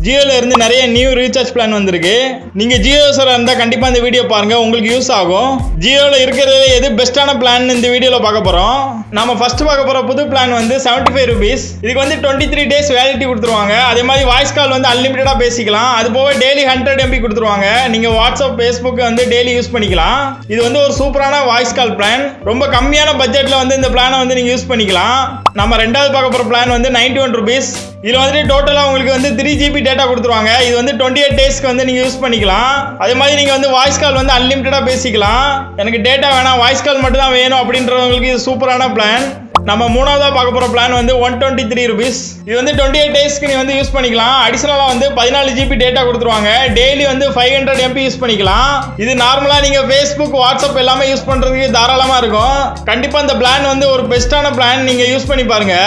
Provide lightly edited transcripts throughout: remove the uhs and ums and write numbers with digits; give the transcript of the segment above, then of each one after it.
ஜியோல இருந்து நிறைய new recharge plan வந்திருக்கு. நீங்க ஜியோ யூசரா இருந்தா கண்டிப்பா இந்த வீடியோ பாருங்க, உங்களுக்கு யூஸ் ஆகும். ஜியோல இருக்கிறதுல எது பெஸ்டான பிளான் இந்த வீடியோல பார்க்க போறோம். நாம ஃபர்ஸ்ட் பார்க்க போற புது பிளான் வந்து 75 rupees. இதுக்கு வந்து 23 days வேலிடிட்டி கொடுத்துருவாங்க. அதே மாதிரி வாய்ஸ் கால் வந்து அன்லிமிட்டடா பேசிக்கலாம். அது போக டெய்லி 100 MB கொடுத்துருவாங்க. நீங்க வாட்ஸ்அப் Facebook வந்து டெய்லி யூஸ் பண்ணிக்கலாம். இது வந்து ஒரு சூப்பரான வாய்ஸ் கால் பிளான். ரொம்ப கம்மியான பட்ஜெட்ல வந்து இந்த பிளானை வந்து நீங்க யூஸ் பண்ணிக்கலாம். நம்ம ரெண்டாவது பார்க்க போற பிளான் வந்து 91 rupees. இதுல வந்து டோட்டலா உங்களுக்கு வந்து 3 GB டேட்டா கொடுத்துருவாங்க. இது வந்து 28 daysக்கு வந்து நீங்க யூஸ் பண்ணிக்கலாம். அதே மாதிரி நீங்க வந்து வாய்ஸ் கால் வந்து அன்லிமிட்டடா பேசிக்கலாம். எனக்கு டேட்டா வேணாம், வாய்ஸ் கால் மட்டும் தான் வேணும் அப்படின்றவங்களுக்கு இது சூப்பரான பிளான். நம்ம மூணாவதா பார்க்க போற பிளான் வந்து 123 rupees. இது வந்து 28 daysக்கு நீ வந்து யூஸ் பண்ணிக்கலாம். அடிஷனலா வந்து 14 GB டேட்டா கொடுத்துருவாங்க. டெய்லி வந்து 500 MB யூஸ் பண்ணிக்கலாம். இது நார்மலா நீங்க Facebook வாட்ஸ்அப் எல்லாமே யூஸ் பண்றதுக்கு தாராளமா இருக்கும். கண்டிப்பா இந்த பிளான் வந்து ஒரு பெஸ்டான பிளான், நீங்க யூஸ் பண்ணி பாருங்க.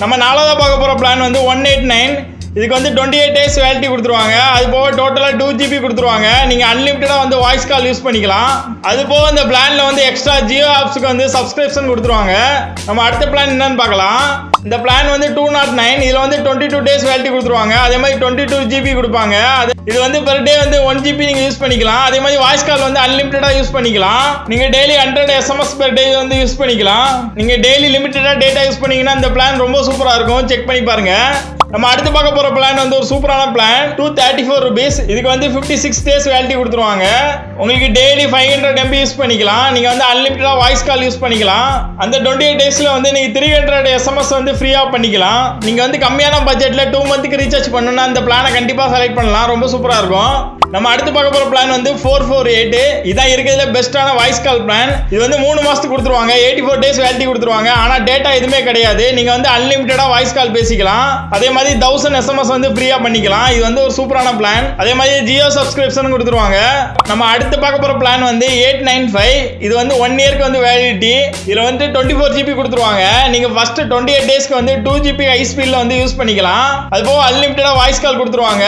நம்ம நாலாவதா பார்க்க போற பிளான் வந்து 189. இதுக்கு வந்து 28 days வேலிடிட்டி கொடுத்துருவாங்க. அது போக டோட்டலா 2 GB கொடுத்துருவாங்க. நீங்க அன்லிமிட்டடா வந்து வாய்ஸ் கால் யூஸ் பண்ணிக்கலாம். அது போக இந்த பிளான்ல வந்து எக்ஸ்ட்ரா ஜியோ ஆப்ஸ்க்கு வந்து சப்ஸ்கிரிப்ஷன் கொடுத்துருவாங்க. நம்ம அடுத்த பிளான் என்னன்னு பார்க்கலாம். இந்த பிளான் வந்து 209. இதுல வந்து 22 days வேலிடிட்டி கொடுத்துருவாங்க. அதே மாதிரி 22 GB கொடுப்பாங்க. இது வந்து பெர் டே வந்து 1 GB நீங்க யூஸ் பண்ணிக்கலாம். அதே மாதிரி வாய்ஸ் கால் வந்து அன்லிமிட்டடா யூஸ் பண்ணிக்கலாம். நீங்க டெய்லி 100 SMS பெர் டே வந்து யூஸ் பண்ணிக்கலாம். நீங்க டெய்லி லிமிட்டடா டேட்டா யூஸ் பண்ணீங்கன்னா இந்த பிளான் ரொம்ப சூப்பரா இருக்கும். செக் பண்ணி பாருங்க. நம்ம அடுத்து பார்க்க போற பிளான் வந்து ஒரு சூப்பரான பிளான் 234 rupees. இதுக்கு வந்து 56 days வேலிடிட்டி கொடுத்துருவாங்க. உங்களுக்கு டெய்லி 500 MB யூஸ் பண்ணிக்கலாம். நீங்க வந்து அன்லிமிட்டடா வாய்ஸ் கால் யூஸ் பண்ணிக்கலாம். அந்த 28 daysல வந்து நீங்க 300 SMS வந்து ஃப்ரீயா பண்ணிக்கலாம். நீங்க வந்து கம்மியான பட்ஜெட்ல 2 monthக்கு ரீசார்ஜ் பண்ணனும்னா இந்த பிளானை கண்டிப்பா செலக்ட் பண்ணலாம். ரொம்ப சூப்பரா இருக்கும். நம்ம அடுத்து பார்க்க போற பிளான் வந்து 448. இதான் இருக்கிறதுல பெஸ்டான வாய்ஸ் கால் பிளான். இது வந்து 3 மாசத்துக்கு கொடுத்துருவாங்க. 84 days வேலிடிட்டி கொடுத்துருவாங்க. ஆனா டேட்டா எதுவுமே கிடையாது. நீங்க வந்து அன்லிமிட்டடா வாய்ஸ் கால் பேசிக்கலாம். அதே மாதிரி 1000 SMS வந்து ஃப்ரீயா பண்ணிக்கலாம். இது வந்து ஒரு சூப்பரான பிளான். அதே மாதிரி ஜியோ சப்ஸ்கிரிப்ஷன் கொடுத்துருவாங்க. நம்ம அடுத்து பார்க்க போற பிளான் வந்து 895. இது வந்து 1 yearக்கு வந்து வேலிடிட்டி. இதுல வந்து 24 GB கொடுத்துருவாங்க. நீங்க ஃபர்ஸ்ட் 28 daysக்கு வந்து 2 GB ஹை ஸ்பீட்ல வந்து யூஸ் பண்ணிக்கலாம். அது போக அன்லிமிட்டடா வாய்ஸ் கால் கொடுத்துருவாங்க.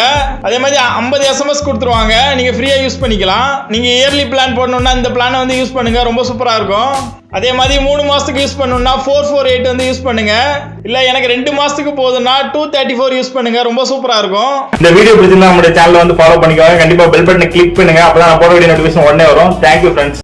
அதே மாதிரி 50 SMS கொடுத்துருவாங்க. நீங்க ஃப்ரீயா யூஸ் பண்ணிக்கலாம். நீங்க இயர்லி பிளான் போடணும்னா இந்த பிளானை வந்து யூஸ் பண்ணுங்க. ரொம்ப சூப்பரா இருக்கும். அதே மாதிரி 3 மாசத்துக்கு யூஸ் பண்ணணும்னா 448 வந்து யூஸ் பண்ணுங்க. இல்ல எனக்கு 2 மாசத்துக்கு போதும்னா 234 யூஸ் பண்ணுங்க. ரொம்ப சூப்பரா இருக்கும். இந்த வீடியோ பிடிச்சிருந்தா நம்ம சேனலை வந்து ஃபாலோ பண்ணிக்கோங்க. கண்டிப்பா பெல் பட்டனை கிளிக் பண்ணுங்க. அப்பதான் நான் போட வேண்டிய நோட்டிஃபிகேஷன் உடனே வரும். Thank you friends.